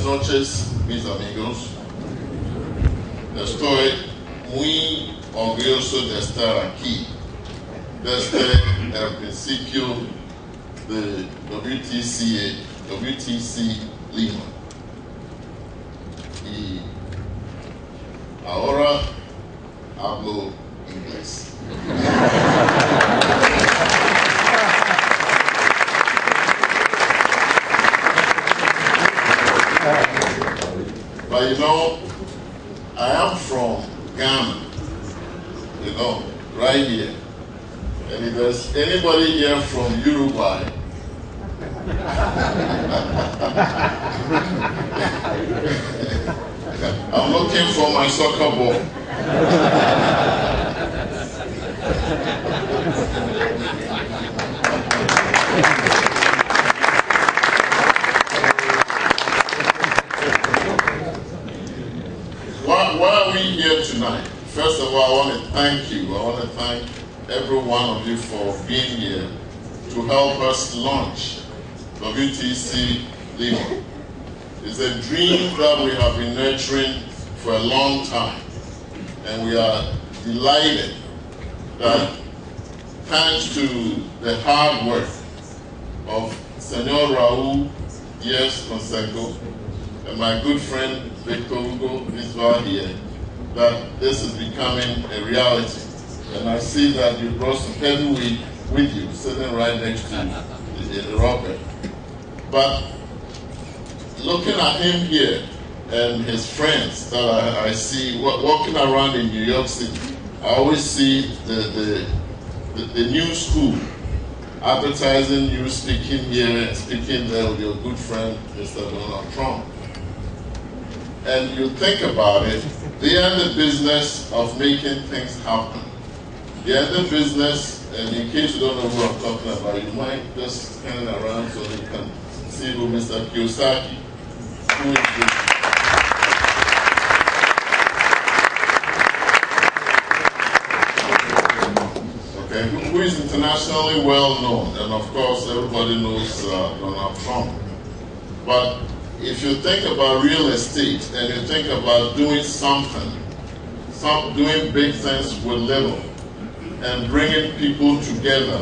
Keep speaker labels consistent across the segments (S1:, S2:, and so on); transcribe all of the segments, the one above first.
S1: noches, mis amigos. Estoy muy orgulloso de estar aquí desde el principio de WTC Lima. Y ahora hablo inglés. But you know, I am from Ghana, you know, right here. And if there's anybody here from Uruguay, I'm looking for my soccer ball. Why are we here tonight? First of all, I want to thank you. I want to thank every one of you for being here to help us launch WTC Lima. It's a dream that we have been nurturing for a long time, and we are delighted that thanks to the hard work of Senor Raul Diaz-Canseco and my good friend Victor Hugo Bisbal here, that this is becoming a reality. And I see that you brought some heavyweight with you, sitting right next to Robert. But looking at him here and his friends that I see walking around in New York City, I always see the new school advertising you speaking here and speaking there with your good friend, Mr. Donald Trump. And you think about it, they are in the business of making things happen. They are in the business, and in case you don't know who I'm talking about, you might just turn around so you can see who Mr. Kiyosaki, who is this? Okay, who is internationally well known, and of course everybody knows Donald Trump. But if you think about real estate and you think about doing something, doing big things with little and bringing people together,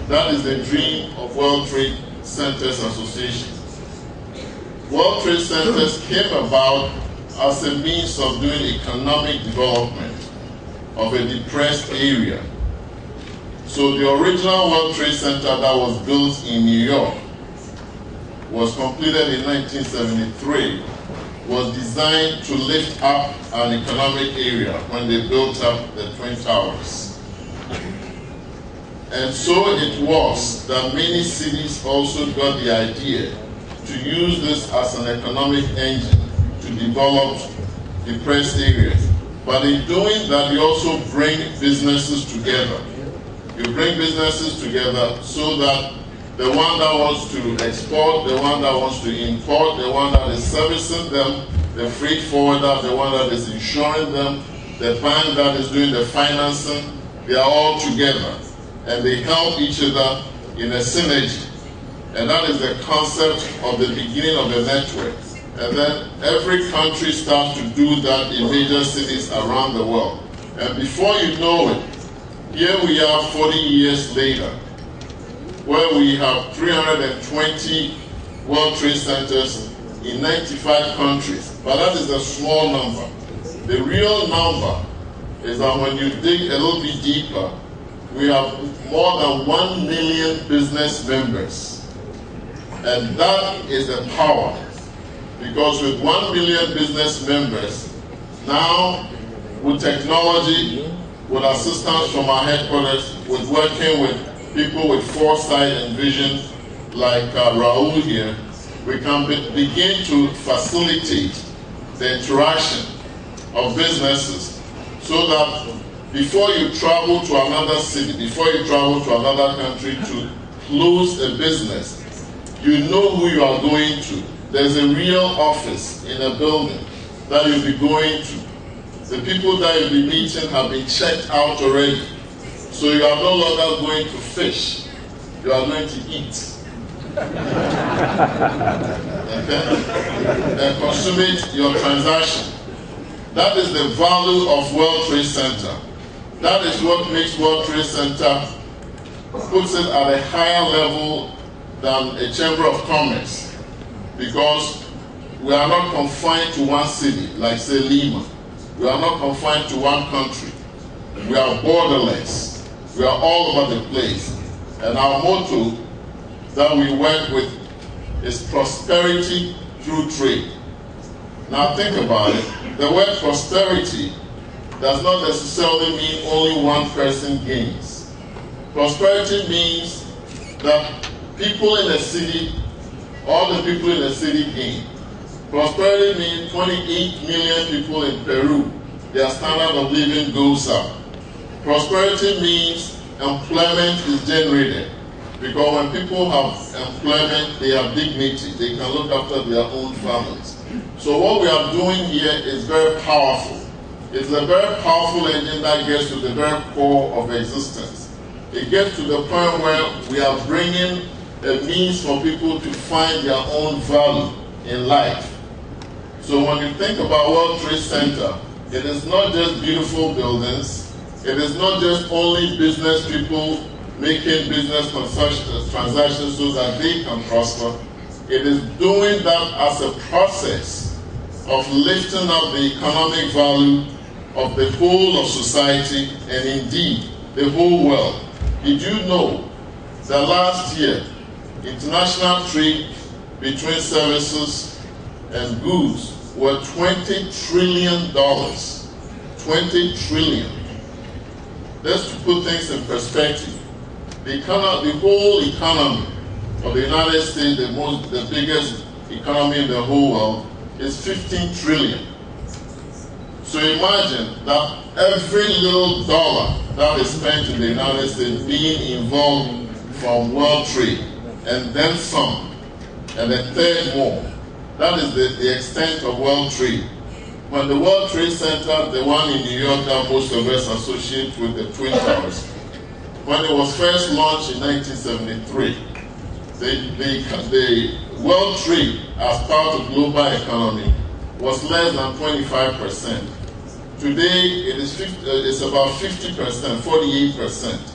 S1: that is the dream of World Trade Centers Association. World Trade Centers came about as a means of doing economic development of a depressed area. So the original World Trade Center that was built in New York was completed in 1973, was designed to lift up an economic area when they built up the Twin Towers. And so it was that many cities also got the idea to use this as an economic engine to develop depressed areas. But in doing that, you also bring businesses together. You bring businesses together so that the one that wants to export, the one that wants to import, the one that is servicing them, the freight forwarder, the one that is insuring them, the bank that is doing the financing, they are all together and they help each other in a synergy. And that is the concept of the beginning of the network. And then every country starts to do that in major cities around the world. And before you know it, here we are 40 years later, where we have 320 World Trade Centers in 95 countries. But that is a small number. The real number is that when you dig a little bit deeper, we have more than 1 million business members. And that is the power. Because with 1 million business members, now with technology, with assistance from our headquarters, with working with people with foresight and vision like Raul here, we can begin to facilitate the interaction of businesses so that before you travel to another city, before you travel to another country to close a business, you know who you are going to. There's a real office in a building that you'll be going to. The people that you'll be meeting have been checked out already. So you are no longer going to fish, you are going to eat. Okay? And consummate your transaction. That is the value of World Trade Center. That is what makes World Trade Center, puts it at a higher level than a Chamber of Commerce, because we are not confined to one city, like say Lima. We are not confined to one country. We are borderless. We are all over the place. And our motto that we work with is prosperity through trade. Now think about it. The word prosperity does not necessarily mean only one person gains. Prosperity means that people in a city, all the people in a city gain. Prosperity means 28 million people in Peru, their standard of living goes up. Prosperity means employment is generated, because when people have employment, they have dignity. They can look after their own families. So what we are doing here is very powerful. It's a very powerful engine that gets to the very core of existence. It gets to the point where we are bringing a means for people to find their own value in life. So when you think about World Trade Center, it is not just beautiful buildings. It is not just only business people making business transactions so that they can prosper. It is doing that as a process of lifting up the economic value of the whole of society and indeed the whole world. Did you know that last year, international trade between services and goods were $20 trillion. 20 trillion. Just to put things in perspective, the whole economy of the United States, the biggest economy in the whole world, is 15 trillion. So imagine that every little dollar that is spent in the United States being involved from world trade, and then some, and a third more. That is the extent of world trade. When the World Trade Center, the one in New York that most of us associate with the Twin Towers, when it was first launched in 1973, the world trade as part of global economy was less than 25%. Today, it's about 50%, 48%.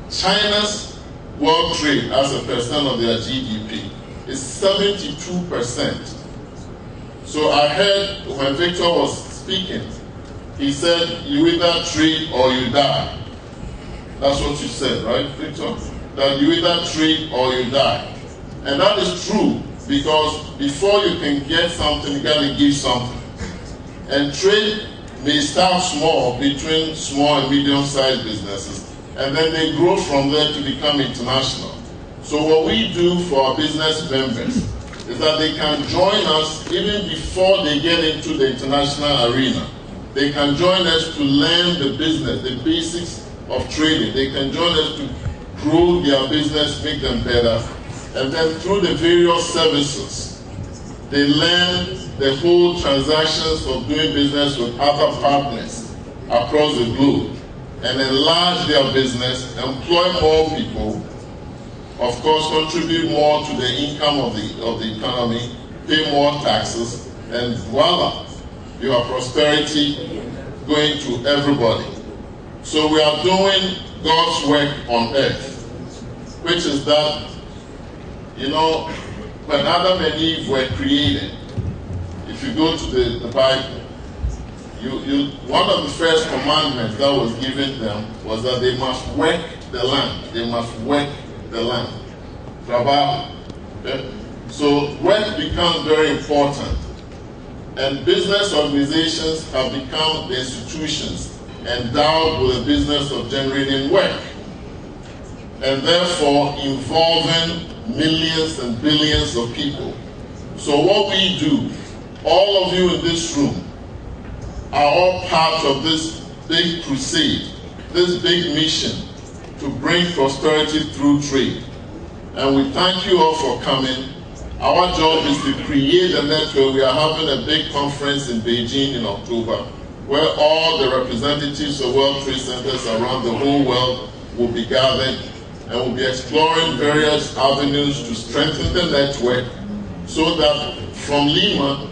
S1: China's world trade as a percent of their GDP is 72%. So I heard when Victor was speaking, he said, you either trade or you die. That's what you said, right, Victor? That you either trade or you die. And that is true, because before you can get something, you got to give something. And trade may start small between small and medium-sized businesses, and then they grow from there to become international. So what we do for our business members is that they can join us even before they get into the international arena. They can join us to learn the business, the basics of trading. They can join us to grow their business, make them better. And then through the various services, they learn the whole transactions of doing business with other partners across the globe and enlarge their business, employ more people, of course, contribute more to the income of the economy, pay more taxes, and voila, you have prosperity going to everybody. So we are doing God's work on earth, which is that, you know, when Adam and Eve were created, if you go to the Bible, one of the first commandments that was given them was that they must work the land. They must work the land. Trabajo. Okay? So work becomes very important. And business organizations have become the institutions endowed with the business of generating work, and therefore involving millions and billions of people. So what we do, all of you in this room, are all part of this big crusade, this big mission to bring prosperity through trade. And we thank you all for coming. Our job is to create a network. We are having a big conference in Beijing in October, where all the representatives of World Trade Centers around the whole world will be gathered, and we'll be exploring various avenues to strengthen the network so that from Lima,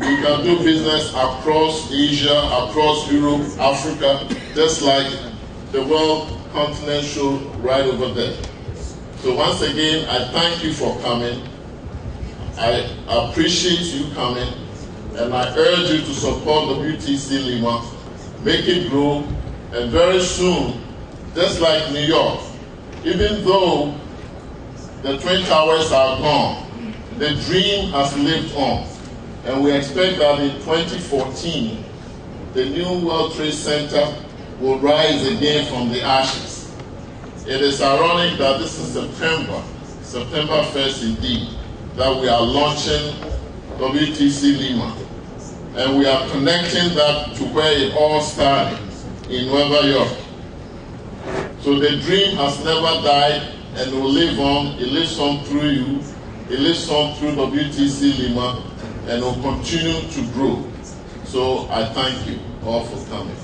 S1: we can do business across Asia, across Europe, Africa, just like the world continent show right over there. So once again, I thank you for coming. I appreciate you coming, and I urge you to support the WTC Lima, make it grow, and very soon, just like New York, even though the Twin Towers are gone, the dream has lived on. And we expect that in 2014, the new World Trade Center will rise again from the ashes. It is ironic that this is September 1st indeed, that we are launching WTC Lima. And we are connecting that to where it all started, in Nueva York. So the dream has never died and will live on. It lives on through you. It lives on through WTC Lima, and will continue to grow. So I thank you all for coming.